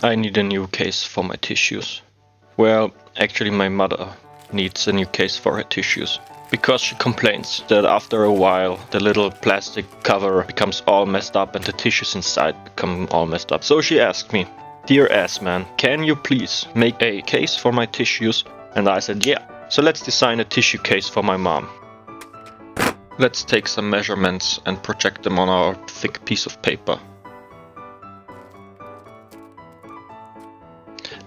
I need a new case for my tissues. Well, actually my mother needs a new case for her tissues. Because she complains that after a while the little plastic cover becomes all messed up and the tissues inside become all messed up. So she asked me, "Dear Assman, can you please make a case for my tissues?" And I said, yeah. So let's design a tissue case for my mom. Let's take some measurements and project them on our thick piece of paper.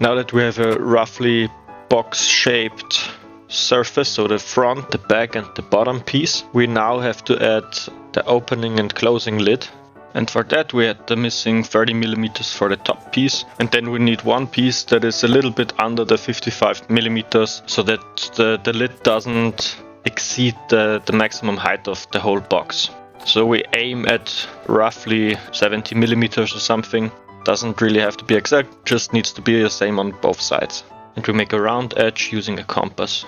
Now that we have a roughly box-shaped surface, so the front, the back and the bottom piece, we now have to add the opening and closing lid. And for that we had the missing 30mm for the top piece, and then we need one piece that is a little bit under the 55mm so that the lid doesn't exceed the maximum height of the whole box. So we aim at roughly 70mm or something. Doesn't really have to be exact, just needs to be the same on both sides. And we make a round edge using a compass.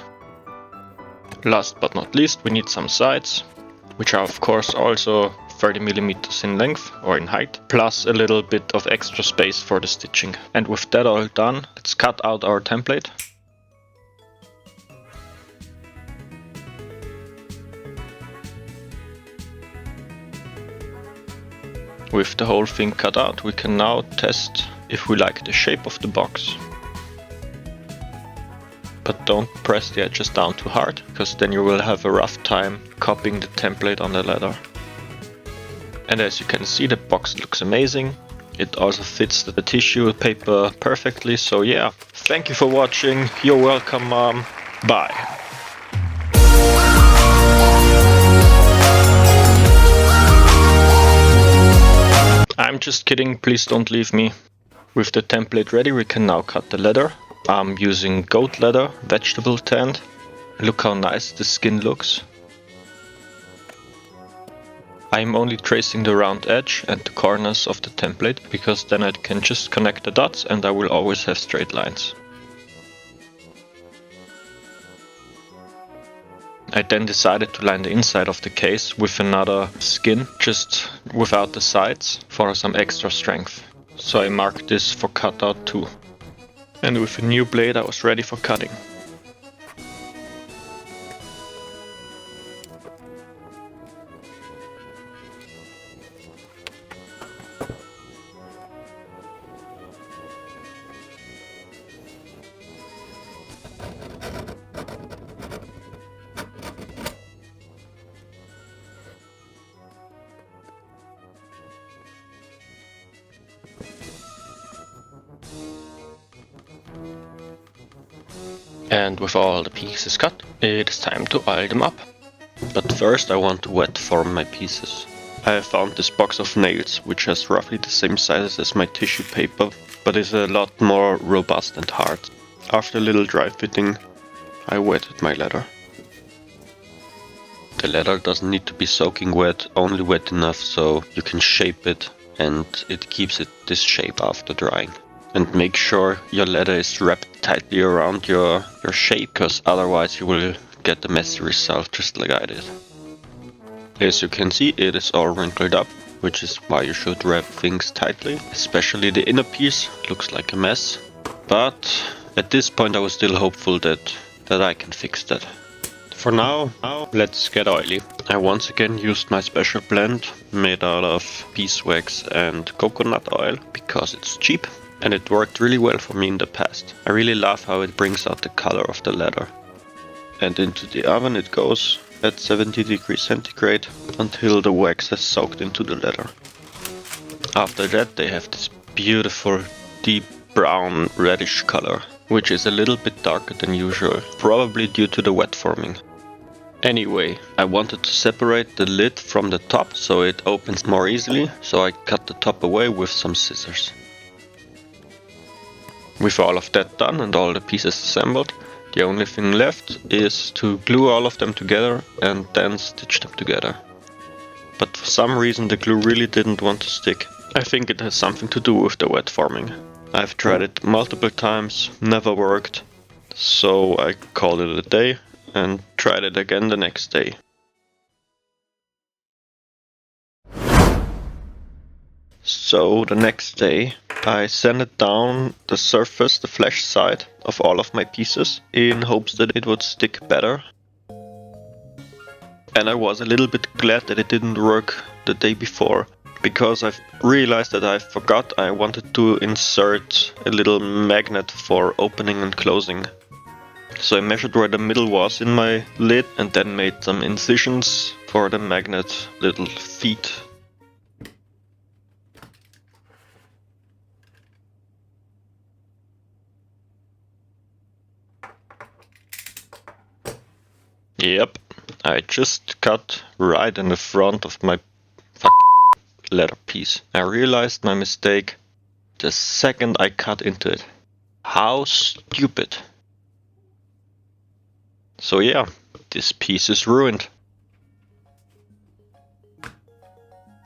Last but not least, we need some sides, which are of course also 30mm in length or in height, plus a little bit of extra space for the stitching. And with that all done, let's cut out our template. With the whole thing cut out, we can now test if we like the shape of the box. But don't press the edges down too hard, because then you will have a rough time copying the template on the leather. And as you can see, the box looks amazing. It also fits the tissue paper perfectly, so yeah. Thank you for watching, you're welcome Mom, bye. I'm just kidding, please don't leave me. With the template ready, we can now cut the leather. I'm using goat leather, vegetable tanned. Look how nice the skin looks. I'm only tracing the round edge and the corners of the template, because then I can just connect the dots and I will always have straight lines. I then decided to line the inside of the case with another skin, just without the sides, for some extra strength. So I marked this for cutout too. And with a new blade I was ready for cutting. And with all the pieces cut, it is time to oil them up. But first I want to wet form my pieces. I have found this box of nails, which has roughly the same size as my tissue paper, but is a lot more robust and hard. After a little dry fitting, I wetted my leather. The leather doesn't need to be soaking wet, only wet enough so you can shape it and it keeps it this shape after drying. And make sure your leather is wrapped tightly around your shape, because otherwise you will get a messy result just like I did. As you can see, it is all wrinkled up, which is why you should wrap things tightly. Especially the inner piece looks like a mess, but at this point I was still hopeful that I can fix that. For now, let's get oily. I once again used my special blend made out of beeswax and coconut oil because it's cheap. And it worked really well for me in the past. I really love how it brings out the color of the leather. And into the oven it goes at 70 degrees centigrade until the wax has soaked into the leather. After that they have this beautiful deep brown reddish color, which is a little bit darker than usual, probably due to the wet forming. Anyway, I wanted to separate the lid from the top so it opens more easily, so I cut the top away with some scissors. With all of that done and all the pieces assembled, the only thing left is to glue all of them together and then stitch them together. But for some reason the glue really didn't want to stick. I think it has something to do with the wet forming. I've tried it multiple times, never worked, so I called it a day and tried it again the next day. So the next day I sanded down the surface, the flesh side of all of my pieces in hopes that it would stick better. And I was a little bit glad that it didn't work the day before, because I've realized that I forgot I wanted to insert a little magnet for opening and closing. So I measured where the middle was in my lid and then made some incisions for the magnet little feet. Yep, I just cut right in the front of my leather piece. I realized my mistake the second I cut into it. How stupid. So yeah, this piece is ruined.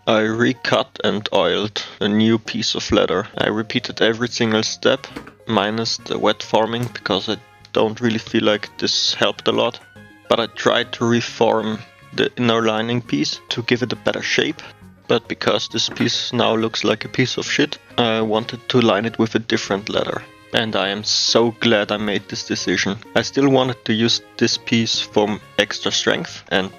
I recut and oiled a new piece of leather. I repeated every single step, minus the wet forming, because I don't really feel like this helped a lot. But I tried to reform the inner lining piece to give it a better shape. But because this piece now looks like a piece of shit, I wanted to line it with a different leather. And I am so glad I made this decision. I still wanted to use this piece for extra strength and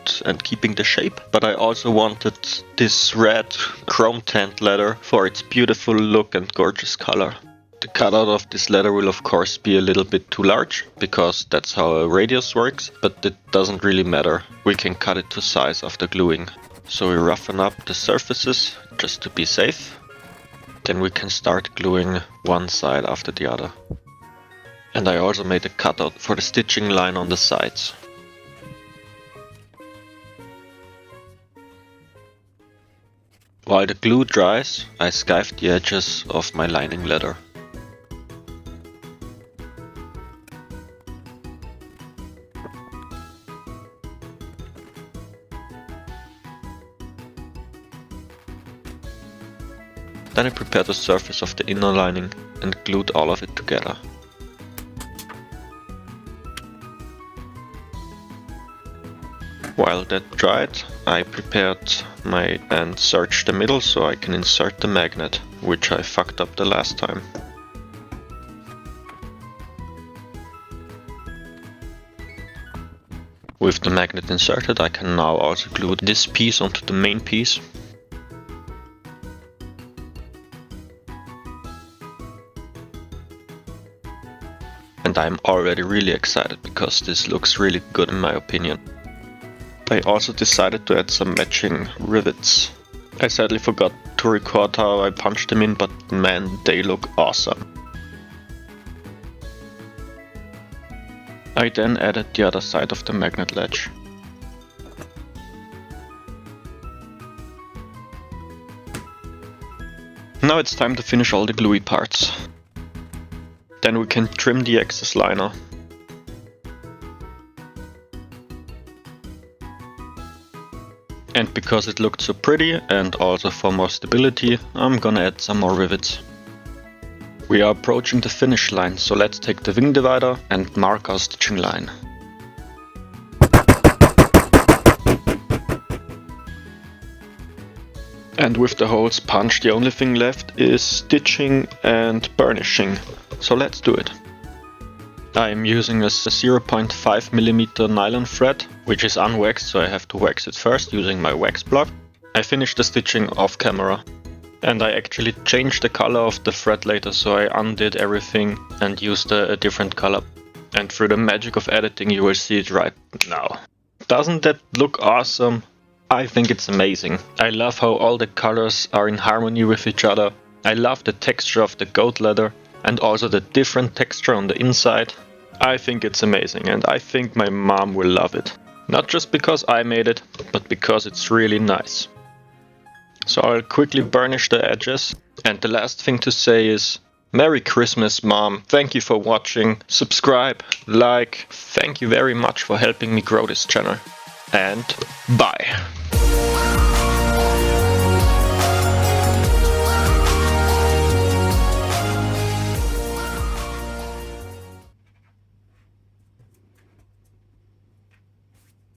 keeping the shape, but I also wanted this red chrome tanned leather for its beautiful look and gorgeous color. The cutout of this leather will of course be a little bit too large, because that's how a radius works, but it doesn't really matter. We can cut it to size after gluing. So we roughen up the surfaces just to be safe. Then we can start gluing one side after the other. And I also made a cutout for the stitching line on the sides. While the glue dries, I skived the edges of my lining leather. Then I prepared the surface of the inner lining and glued all of it together. While that dried, I prepared and searched the middle so I can insert the magnet, which I fucked up the last time. With the magnet inserted, I can now also glue this piece onto the main piece. And I'm already really excited because this looks really good in my opinion. I also decided to add some matching rivets. I sadly forgot to record how I punched them in, but man, they look awesome. I then added the other side of the magnet ledge. Now it's time to finish all the gluey parts. Then we can trim the excess liner. And because it looked so pretty and also for more stability, I'm gonna add some more rivets. We are approaching the finish line, so let's take the wing divider and mark our stitching line. And with the holes punched, the only thing left is stitching and burnishing. So let's do it. I am using a 0.5mm nylon thread, which is unwaxed, so I have to wax it first using my wax block. I finished the stitching off camera. And I actually changed the color of the thread later, so I undid everything and used a different color. And through the magic of editing you will see it right now. Doesn't that look awesome? I think it's amazing. I love how all the colors are in harmony with each other. I love the texture of the goat leather and also the different texture on the inside. I think it's amazing and I think my mom will love it. Not just because I made it, but because it's really nice. So I'll quickly burnish the edges. And the last thing to say is Merry Christmas, Mom. Thank you for watching. Subscribe, like. Thank you very much for helping me grow this channel. And bye.